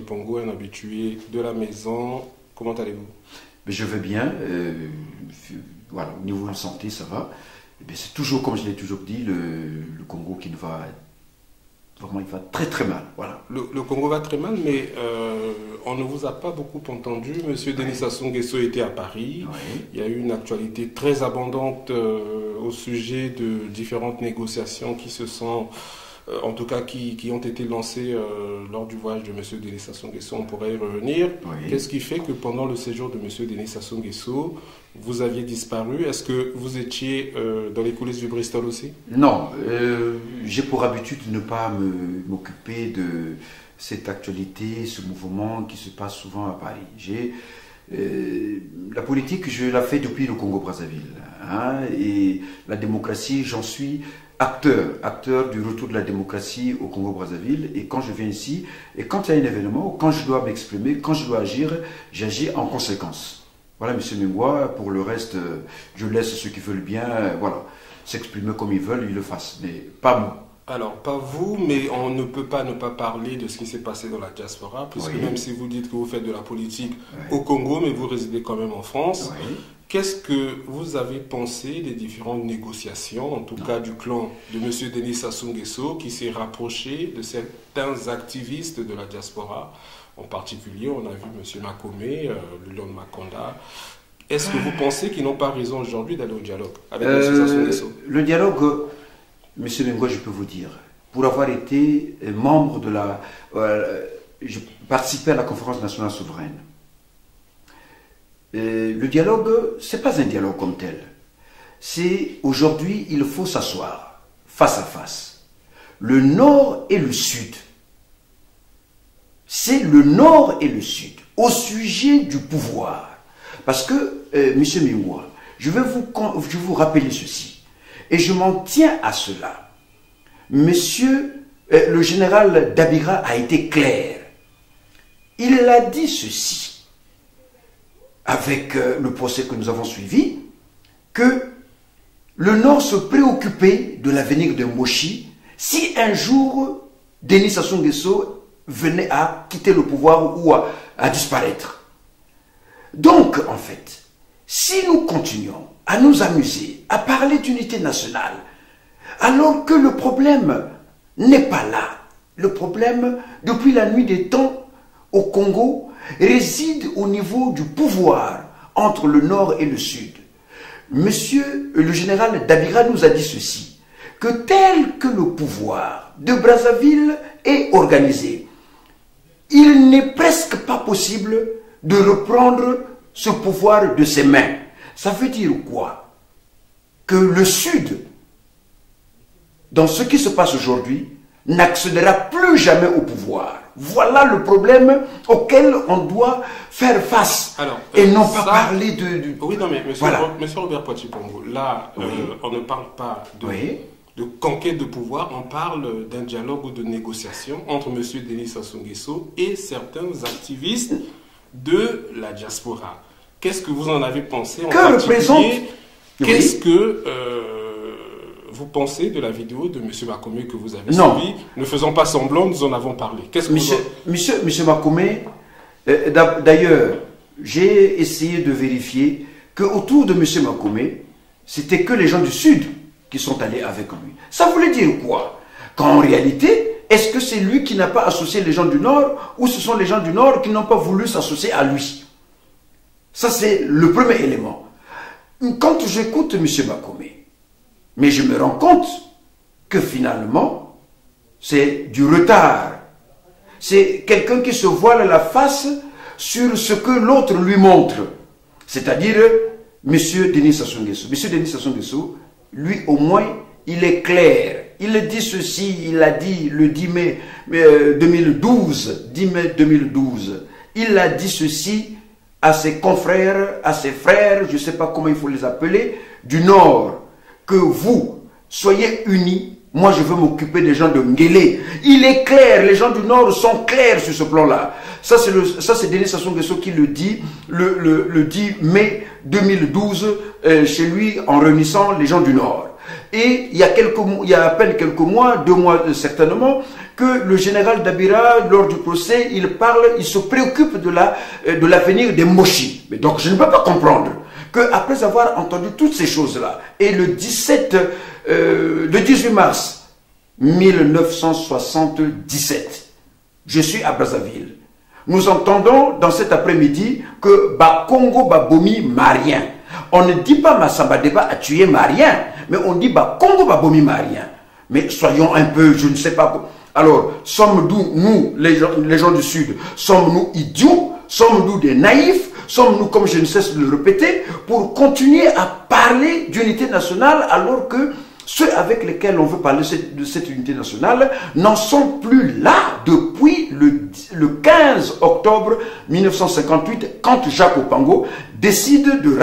Pochipongo, un habitué de la maison. Comment allez-vous? Je vais bien. Voilà, au niveau de la santé, ça va. C'est toujours, comme je l'ai toujours dit, le Congo qui va vraiment, il va très très mal. Voilà. Le Congo va très mal, mais on ne vous a pas beaucoup entendu. Monsieur Denis Sassou Nguesso était à Paris. Oui. Il y a eu une actualité très abondante au sujet de différentes négociations qui se sont, en tout cas, qui ont été lancées lors du voyage de monsieur Denis Sassou Nguesso. On pourrait y revenir. Oui. Qu'est-ce qui fait que pendant le séjour de monsieur Denis Sassou Nguesso, vous aviez disparu? Est-ce que vous étiez dans les coulisses du Bristol aussi? Non, j'ai pour habitude de ne pas m'occuper de cette actualité, ce mouvement qui se passe souvent à Paris. La politique, je la fais depuis le Congo-Brazzaville. Hein, et la démocratie, j'en suis acteur du retour de la démocratie au Congo-Brazzaville. Et quand je viens ici, et quand il y a un événement, quand je dois m'exprimer, quand je dois agir, j'agis en conséquence. Voilà, monsieur Mingwa, pour le reste, je laisse ceux qui veulent bien, voilà, s'exprimer comme ils veulent, ils le fassent, mais pas moi. Alors, pas vous, mais on ne peut pas ne pas parler de ce qui s'est passé dans la diaspora, puisque Oui. même si vous dites que vous faites de la politique Oui. au Congo, mais vous résidez quand même en France, Oui. qu'est-ce que vous avez pensé des différentes négociations, en tout cas du clan de M. Denis Sassou Nguesso, qui s'est rapproché de certains activistes de la diaspora? En particulier, on a vu M. Makome, le lion de Makonda. Est-ce que vous pensez qu'ils n'ont pas raison aujourd'hui d'aller au dialogue avec M. Sassou Nguesso? Le dialogue, monsieur Mingwa, je peux vous dire, pour avoir été membre de la... je participais à la conférence nationale souveraine. Le dialogue, c'est pas un dialogue comme tel. C'est aujourd'hui, il faut s'asseoir face à face. Le Nord et le Sud. C'est le Nord et le Sud au sujet du pouvoir. Parce que, monsieur Mingwa, je vais vous rappeler ceci. Et je m'en tiens à cela. Monsieur, le général Dabira a été clair. Il a dit ceci, avec le procès que nous avons suivi, que le Nord se préoccupait de l'avenir de Moshi si un jour Denis Sassou Nguesso venait à quitter le pouvoir ou à disparaître. Donc, en fait, si nous continuons à nous amuser, à parler d'unité nationale, alors que le problème n'est pas là, le problème, depuis la nuit des temps au Congo, réside au niveau du pouvoir entre le Nord et le Sud. Monsieur le général Dabira nous a dit ceci, que tel que le pouvoir de Brazzaville est organisé, il n'est presque pas possible de reprendre ce pouvoir de ses mains. Ça veut dire quoi? Que le Sud, dans ce qui se passe aujourd'hui, n'accédera plus jamais au pouvoir. Voilà le problème auquel on doit faire face. Alors, et non pas parler de... Oui, non, mais monsieur, voilà. Monsieur Robert Pochipongo, là, Oui. On ne parle pas de... Oui. de conquête de pouvoir, on parle d'un dialogue ou de négociation entre M. Denis Sassou Nguesso et certains activistes de la diaspora. Qu'est-ce que vous en avez pensé en particulier? Qu'est-ce que vous pensez de la vidéo de M. Makome que vous avez suivie? Ne faisons pas semblant, nous en avons parlé. Qu'est-ce que Monsieur Makome, d'ailleurs, j'ai essayé de vérifier qu'autour de M. Makome, c'était que les gens du Sud qui sont allés avec lui. Ça voulait dire quoi? Qu'en réalité, est-ce que c'est lui qui n'a pas associé les gens du Nord ou ce sont les gens du Nord qui n'ont pas voulu s'associer à lui? Ça, c'est le premier élément. Quand j'écoute M. Makome, mais je me rends compte que finalement, c'est du retard. C'est quelqu'un qui se voile la face sur ce que l'autre lui montre. C'est-à-dire, M. Denis Sassou Nguesso. M. Denis Sassou Nguesso, lui au moins, il est clair. Il dit ceci, il a dit le 10 mai 2012, 10 mai 2012. Il a dit ceci à ses confrères, à ses frères, je ne sais pas comment il faut les appeler, du Nord, que vous soyez unis. Moi, je veux m'occuper des gens de Nguélé. Il est clair, les gens du Nord sont clairs sur ce plan-là. Ça, c'est Denis Sassou Nguesso qui le dit le 10 mai 2012 chez lui en réunissant les gens du Nord. Et il y a à peine quelques mois, 2 mois certainement, que le général Dabira, lors du procès, il se préoccupe de l'avenir des Moshi. Mais donc je ne peux pas comprendre qu'après avoir entendu toutes ces choses-là, et le 18 mars 1977, je suis à Brazzaville. Nous entendons dans cet après-midi que Bakongo Babomi Marien. On ne dit pas Massamba Deba a tué Marien, mais on dit Bakongo Babomi Marien. Mais soyons un peu, je ne sais pas. Alors, sommes-nous, les gens du Sud, sommes-nous idiots? Sommes-nous des naïfs? Sommes-nous, comme je ne cesse de le répéter, pour continuer à parler d'unité nationale alors que ceux avec lesquels on veut parler de cette unité nationale n'en sont plus là depuis le 15 octobre 1958, quand Jacques Opango décide de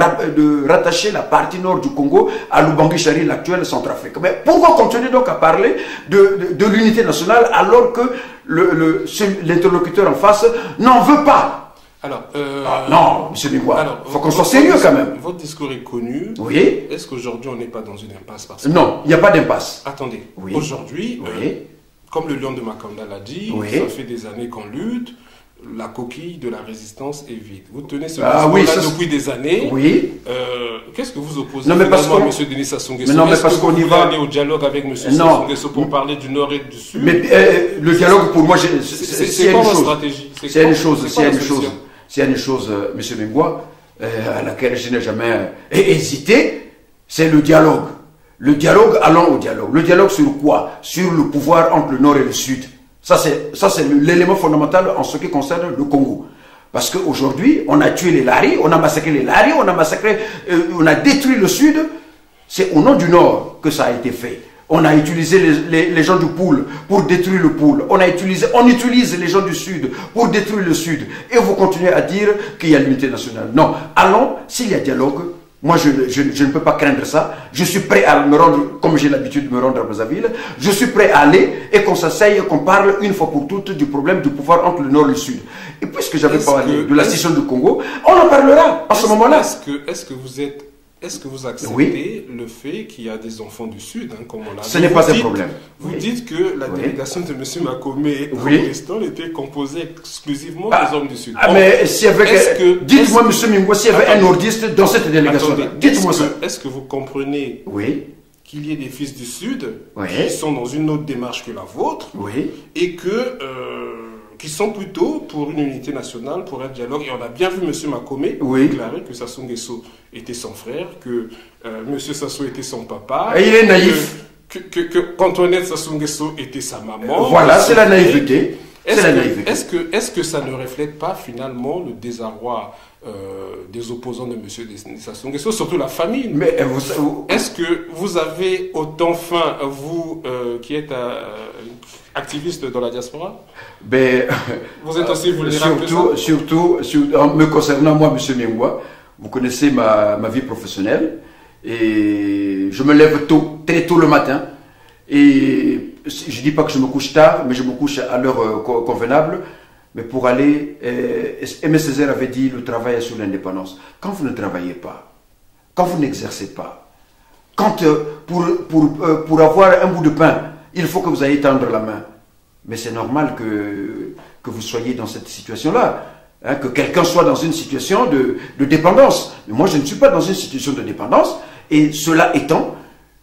rattacher la partie nord du Congo à l'Ubangi-Chari, l'actuelle Centrafrique. Mais pourquoi continuer donc à parler de l'unité nationale alors que l'interlocuteur en face n'en veut pas? Alors, non, M. Bingwa, il faut qu'on soit sérieux quand même. Votre discours est connu. Oui. Est-ce qu'aujourd'hui on n'est pas dans une impasse Non, il n'y a pas d'impasse. Attendez, oui. Aujourd'hui, oui. Comme le lion de Makanda l'a dit, oui. Ça fait des années qu'on lutte, la coquille de la résistance est vide. Vous tenez ce discours-là depuis des années. Oui. Qu'est-ce que vous opposez non, mais parce à M. Denis Sassou Nguesso? Non, mais parce qu'on y va aller au dialogue avec M. Sassou Nguesso pour parler du Nord et du Sud? Mais le dialogue, pour moi, c'est quoi votre stratégie? C'est une chose, M. Bingwa, à laquelle je n'ai jamais hésité, c'est le dialogue. Le dialogue, allons au dialogue. Le dialogue sur quoi? Sur le pouvoir entre le Nord et le Sud. Ça, c'est l'élément fondamental en ce qui concerne le Congo. Parce qu'aujourd'hui, on a tué les Lari, on a massacré les Lari, on a détruit le Sud. C'est au nom du Nord que ça a été fait. On a utilisé les gens du Poul pour détruire le Poul. On utilise les gens du Sud pour détruire le Sud. Et vous continuez à dire qu'il y a l'unité nationale. Non, allons, s'il y a dialogue, moi je ne peux pas craindre ça. Je suis prêt à me rendre, comme j'ai l'habitude de me rendre à Brazzaville. Je suis prêt à aller et qu'on s'asseye, qu'on parle une fois pour toutes du problème du pouvoir entre le Nord et le Sud. Et puisque j'avais parlé de la scission du Congo, on en parlera à ce moment-là. Est-ce que vous acceptez le fait qu'il y a des enfants du Sud, comme on l'a dit? Ce n'est pas un problème. Vous dites que la délégation de M. Makomé au Bristol était composée exclusivement des hommes du Sud. Mais s'il y avait... Dites-moi, M. Mingwa, s'il y avait un nordiste dans cette délégation. Dites-moi ça. Est-ce que vous comprenez qu'il y ait des fils du Sud qui sont dans une autre démarche que la vôtre et qui sont plutôt pour une unité nationale, pour un dialogue. Et on a bien vu M. Makomé déclarer que Sassou Nguesso était son frère, que M. Sassou était son papa. Et il est naïf. Qu'Antoinette Sassou Nguesso était sa maman. Voilà, c'est la naïveté. Est-ce que ça ne reflète pas finalement le désarroi des opposants de M. Sassou Nguesso, surtout la famille? Mais est-ce que vous avez autant faim, vous qui êtes activiste dans la diaspora? Vous êtes aussi vulnérable surtout, me concernant moi, M. Mingwa, vous connaissez ma vie professionnelle, et je me lève tôt, très tôt le matin, et je ne dis pas que je me couche tard, mais je me couche à l'heure convenable, mais pour aller, Aimé Césaire avait dit, le travail est sur l'indépendance. Quand vous ne travaillez pas, quand vous n'exercez pas, quand pour avoir un bout de pain, il faut que vous ayez tendre la main. Mais c'est normal que vous soyez dans cette situation-là. Que quelqu'un soit dans une situation de dépendance. Mais moi, je ne suis pas dans une situation de dépendance. Et cela étant,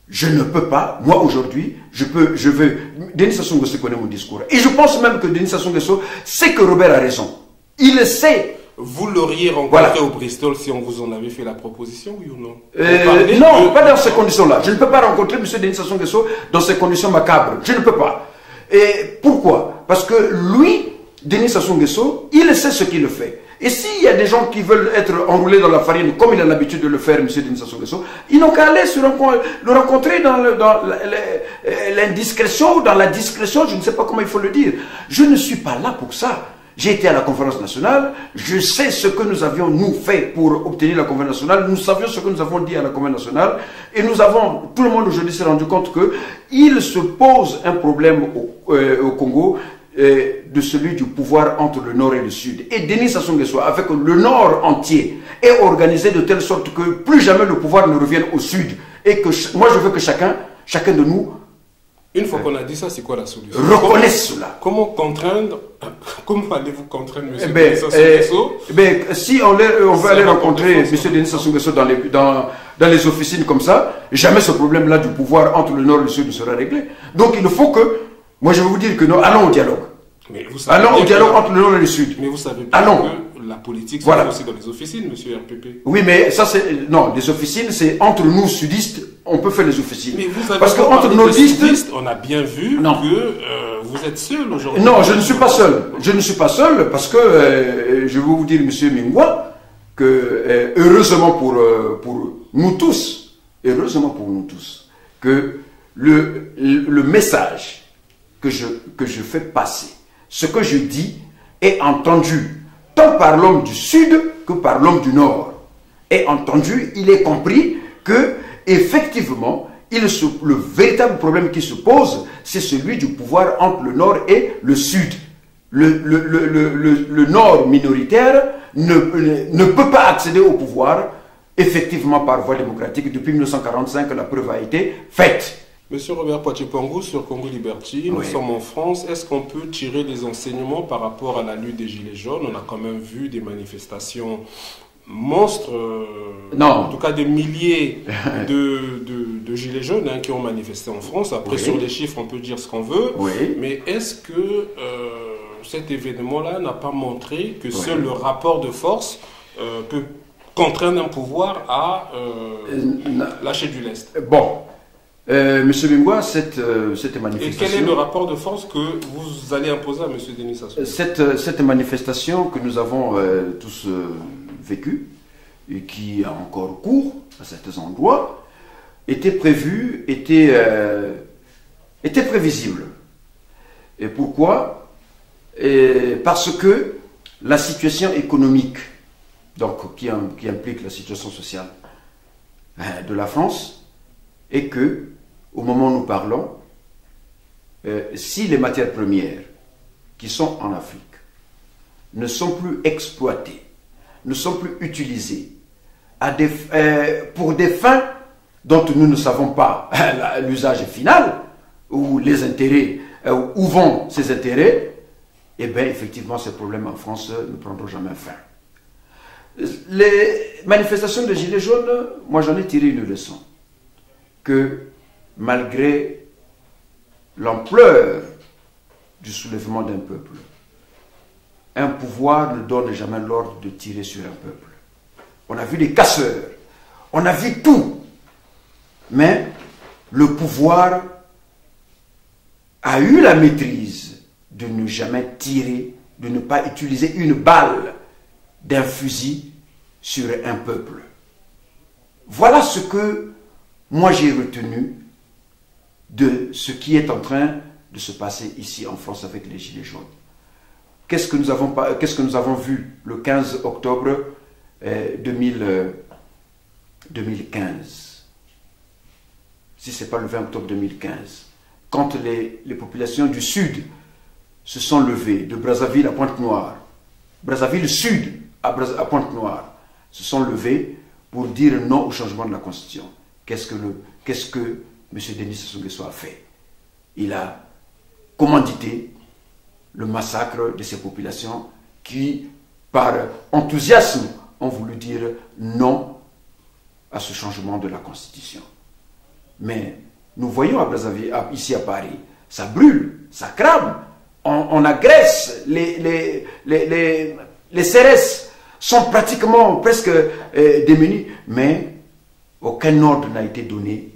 je ne peux pas, moi aujourd'hui, Denis Sassou Nguesso connaît mon discours. Et je pense même que Denis Sassou Nguesso sait que Robert a raison. Il le sait. Vous l'auriez rencontré au Bristol si on vous en avait fait la proposition, oui ou non? Non, pas dans ces conditions-là. Je ne peux pas rencontrer M. Denis Sassou Nguesso dans ces conditions macabres. Je ne peux pas. Et pourquoi? Parce que lui, Denis Sassou Nguesso, il sait ce qu'il fait. Et s'il y a des gens qui veulent être enroulés dans la farine, comme il a l'habitude de le faire, M. Denis Sassou Nguesso, ils n'ont qu'à aller le rencontrer dans l'indiscrétion ou dans la discrétion, je ne sais pas comment il faut le dire. Je ne suis pas là pour ça. J'ai été à la conférence nationale, je sais ce que nous avions, nous, fait pour obtenir la conférence nationale, nous savions ce que nous avons dit à la conférence nationale, et nous avons, tout le monde aujourd'hui s'est rendu compte qu'il se pose un problème au Congo, de celui du pouvoir entre le Nord et le Sud. Et Denis Sassou Nguesso, avec le Nord entier, est organisé de telle sorte que plus jamais le pouvoir ne revienne au Sud. Et que moi, je veux que chacun de nous Une fois qu'on a dit ça, c'est quoi la solution? Reconnaissent cela. Comment contraindre, comment allez-vous contraindre M. Ben, Denis Sassou Nguesso? Si on veut aller rencontrer M. Denis Sassou Nguesso dans les officines comme ça, jamais ce problème-là du pouvoir entre le Nord et le Sud ne sera réglé. Donc il faut que, moi je vais vous dire que non, allons au dialogue. Mais vous savez allons au dialogue entre le Nord et le Sud. Mais vous savez bien allons. Que la politique, c'est voilà. aussi dans les officines, M. RPP. Oui, mais ça c'est... Non, les officines, c'est entre nous sudistes, on peut faire les officines. Mais vous avez parce qu'entre nordistes, on a bien vu non. que vous êtes seul aujourd'hui. Non, je ne suis pas seul. Je ne suis pas seul parce que, je vais vous dire, M. Mingwa, que heureusement pour nous tous, que le message que je fais passer, ce que je dis est entendu tant par l'homme du Sud que par l'homme du Nord. Est entendu, il est compris que effectivement, le véritable problème qui se pose, c'est celui du pouvoir entre le Nord et le Sud. Le Nord minoritaire ne peut pas accéder au pouvoir effectivement par voie démocratique. Depuis 1945, la preuve a été faite. Monsieur Robert Poitiers-Pangou, sur Congo Liberty, nous sommes en France. Est-ce qu'on peut tirer des enseignements par rapport à la lutte des Gilets jaunes? On a quand même vu des manifestations monstres, en tout cas des milliers de Gilets jaunes qui ont manifesté en France. Après, sur les chiffres, on peut dire ce qu'on veut. Mais est-ce que cet événement-là n'a pas montré que seul le rapport de force peut contraindre un pouvoir à lâcher du lest? Bon. Monsieur Bingwa, cette manifestation... Et quel est le rapport de force que vous allez imposer à M. Denis Sassou? Cette manifestation que nous avons tous vécue, et qui est encore cours à certains endroits, était prévue, était prévisible. Et pourquoi? Parce que la situation économique, donc qui implique la situation sociale de la France, est que, au moment où nous parlons, si les matières premières qui sont en Afrique ne sont plus exploitées, ne sont plus utilisées pour des fins dont nous ne savons pas l'usage final, ou les intérêts, où vont ces intérêts, eh bien, effectivement, ces problèmes en France ne prendront jamais fin. Les manifestations de Gilets jaunes, moi j'en ai tiré une leçon. Que malgré l'ampleur du soulèvement d'un peuple, un pouvoir ne donne jamais l'ordre de tirer sur un peuple. On a vu des casseurs, on a vu tout, mais le pouvoir a eu la maîtrise de ne jamais tirer, de ne pas utiliser une balle d'un fusil sur un peuple. Voilà ce que moi j'ai retenu de ce qui est en train de se passer ici en France avec les Gilets jaunes. Qu'est-ce que nous avons vu le 15 octobre 2015? Si ce n'est pas le 20 octobre 2015, quand les populations du Sud se sont levées, de Brazzaville à Pointe-Noire, Brazzaville Sud à Pointe-Noire, se sont levées pour dire non au changement de la Constitution. Qu'est-ce que M. Denis Sassou Nguesso a fait? Il a commandité le massacre de ces populations qui, par enthousiasme, ont voulu dire non à ce changement de la Constitution. Mais nous voyons à Brazzaville, ici à Paris, ça brûle, ça crame, on agresse, les CRS sont pratiquement presque démunis, mais aucun ordre n'a été donné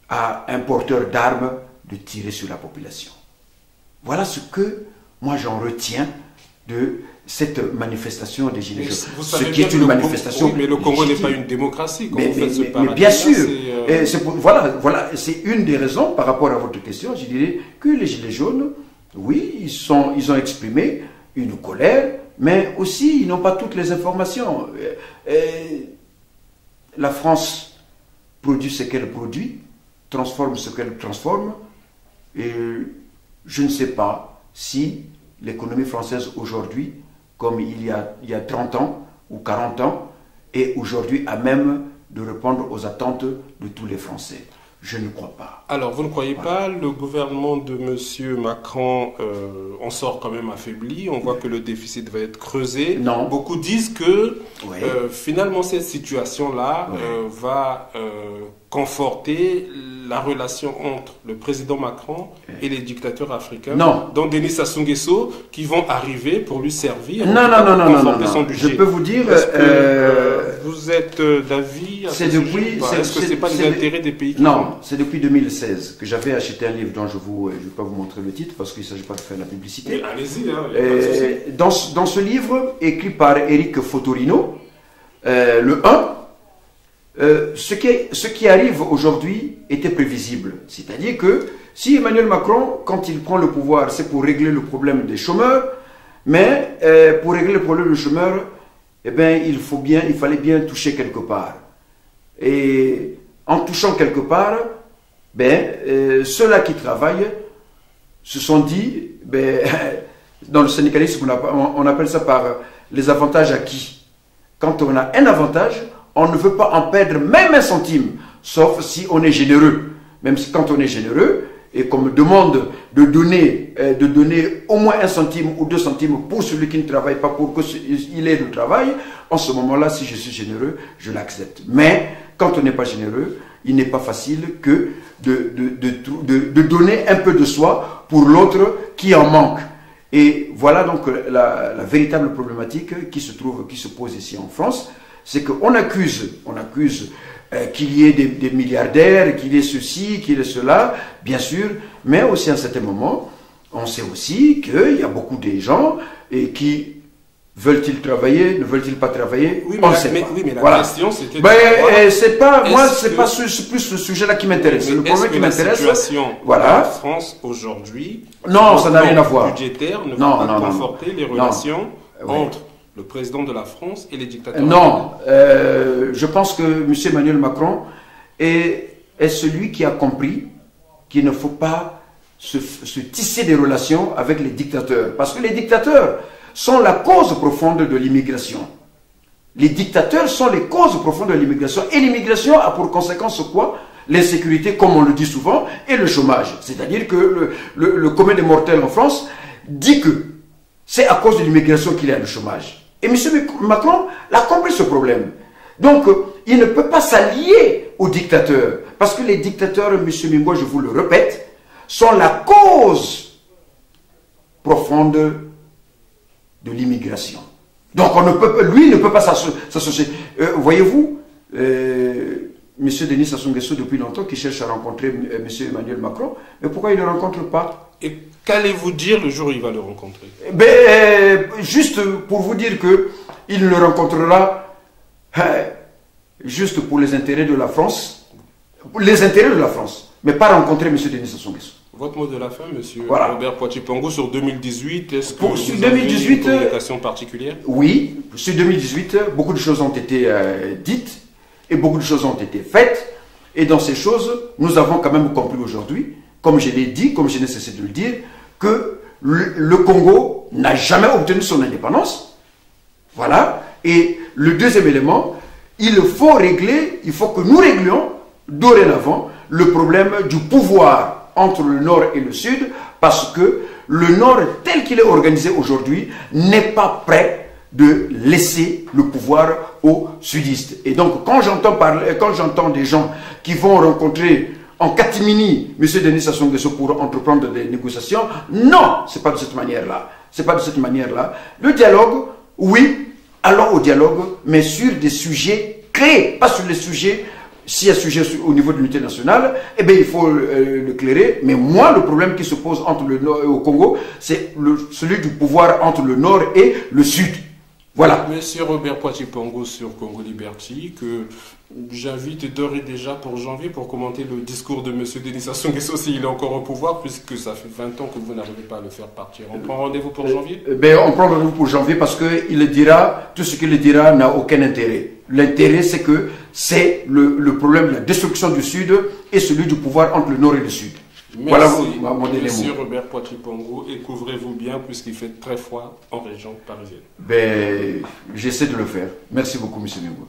à un porteur d'armes de tirer sur la population. Voilà ce que moi j'en retiens de cette manifestation des Gilets jaunes. Ce qui est une manifestation. Oui, mais le Congo n'est pas une démocratie. Mais bien sûr. Voilà, c'est une des raisons par rapport à votre question. Je dirais que les Gilets jaunes, oui, ils ont exprimé une colère, mais aussi ils n'ont pas toutes les informations. La France produit ce qu'elle produit, transforme ce qu'elle transforme, et je ne sais pas si l'économie française aujourd'hui, comme il y a 30 ans ou 40 ans, est aujourd'hui à même de répondre aux attentes de tous les Français. Je ne crois pas. Alors, vous ne croyez pas, le gouvernement de M. Macron en sort quand même affaibli. On voit que le déficit va être creusé. Non. Beaucoup disent que Oui. finalement cette situation-là va conforter la relation entre le président Macron et les dictateurs africains. Non. Dont Denis Sassou Nguesso, qui vont arriver pour lui servir. Non. Je peux vous dire... vous êtes d'avis à ce Est-ce que ce n'est pas les intérêts des pays qui Non, c'est depuis 2016 que j'avais acheté un livre dont je ne vais pas vous montrer le titre parce qu'il ne s'agit pas de faire la publicité. Allez-y. Hein, dans ce livre, écrit par Eric Fotorino, le 1, ce qui arrive aujourd'hui était prévisible. C'est-à-dire que si Emmanuel Macron, quand il prend le pouvoir, c'est pour régler le problème des chômeurs, mais pour régler le problème des chômeurs, eh bien, il fallait bien toucher quelque part. Et en touchant quelque part, ceux-là qui travaillent se sont dit, dans le syndicalisme, on appelle ça par les avantages acquis. Quand on a un avantage, on ne veut pas en perdre même un centime, sauf si on est généreux. Même si quand on est généreux, et qu'on me demande de donner au moins 1 centime ou 2 centimes pour celui qui ne travaille pas, pour qu'il ait le travail, en ce moment-là, si je suis généreux, je l'accepte. Mais quand on n'est pas généreux, il n'est pas facile que de donner un peu de soi pour l'autre qui en manque. Et voilà donc la véritable problématique qui se pose ici en France, c'est qu'on accuse qu'il y ait des milliardaires, qu'il y ait ceci, qu'il y ait cela, bien sûr, mais aussi à un certain moment, on sait aussi qu'il y a beaucoup de gens qui veulent-ils travailler, ne veulent-ils pas travailler, oui, on ne sait pas. Oui, mais la voilà. question c'était... c'est plus ce sujet-là qui m'intéresse. Le problème qui m'intéresse... La situation voilà. en France aujourd'hui, non, ça n'a rien à voir. budgétaire ne va pas conforter les relations entre le président de la France et les dictateurs. Non, je pense que M. Emmanuel Macron est celui qui a compris qu'il ne faut pas se tisser des relations avec les dictateurs. Parce que les dictateurs sont la cause profonde de l'immigration. Les dictateurs sont les causes profondes de l'immigration. Et l'immigration a pour conséquence quoi? L'insécurité, comme on le dit souvent, et le chômage. C'est-à-dire que le commun des mortels en France dit que c'est à cause de l'immigration qu'il y a le chômage. Et M. Macron a compris ce problème. Donc, il ne peut pas s'allier aux dictateurs. Parce que les dictateurs, M. Mingwa, je vous le répète, sont la cause profonde de l'immigration. Donc, lui ne peut pas s'associer. Voyez-vous, M. Denis Sassou Nguesso, depuis longtemps, qui cherche à rencontrer M. Emmanuel Macron, mais pourquoi il ne le rencontre pas? Et qu'allez-vous dire le jour où il va le rencontrer? Juste pour vous dire qu'il le rencontrera juste pour les intérêts de la France. Les intérêts de la France, mais pas rencontrer M. Denis Sassou Nguesso. Votre mot de la fin, M. Voilà. Robert Poitiers-Pongo, sur 2018, est-ce que sur vous 2018, avez une communication particulière? Oui, sur 2018, beaucoup de choses ont été dites et beaucoup de choses ont été faites. Et dans ces choses, nous avons quand même compris aujourd'hui, comme je l'ai dit, comme je n'ai cessé de le dire, que le Congo n'a jamais obtenu son indépendance. Voilà. Et le deuxième élément, il faut que nous réglions dorénavant le problème du pouvoir entre le Nord et le Sud, parce que le Nord, tel qu'il est organisé aujourd'hui, n'est pas prêt de laisser le pouvoir aux sudistes. Et donc, quand j'entends des gens qui vont rencontrer en catimini M. Denis Sassou Nguesso pour entreprendre des négociations, non, c'est pas de cette manière-là. C'est pas de cette manière-là. Le dialogue, oui, allons au dialogue, mais sur des sujets clés, pas sur les sujets. S'il y a un sujet au niveau de l'unité nationale, eh bien, il faut l'éclairer. Mais moi, le problème qui se pose entre le Nord et au Congo, c'est celui du pouvoir entre le Nord et le Sud. Voilà. Monsieur Robert Poitiers-Pongo sur Congo Liberty, que j'invite d'ores et déjà pour janvier pour commenter le discours de M. Denis Sassou Nguesso s'il est encore au pouvoir, puisque ça fait 20 ans que vous n'arrivez pas à le faire partir. On prend rendez-vous pour janvier? On prend rendez-vous pour janvier parce que tout ce qu'il dira n'a aucun intérêt. L'intérêt, c'est que c'est le problème de la destruction du Sud et celui du pouvoir entre le Nord et le Sud. Merci, voilà mon élément. Monsieur Robert Poitiers-Pongo, et couvrez-vous bien puisqu'il fait très froid en région parisienne. J'essaie de le faire. Merci beaucoup, M. Mingwa.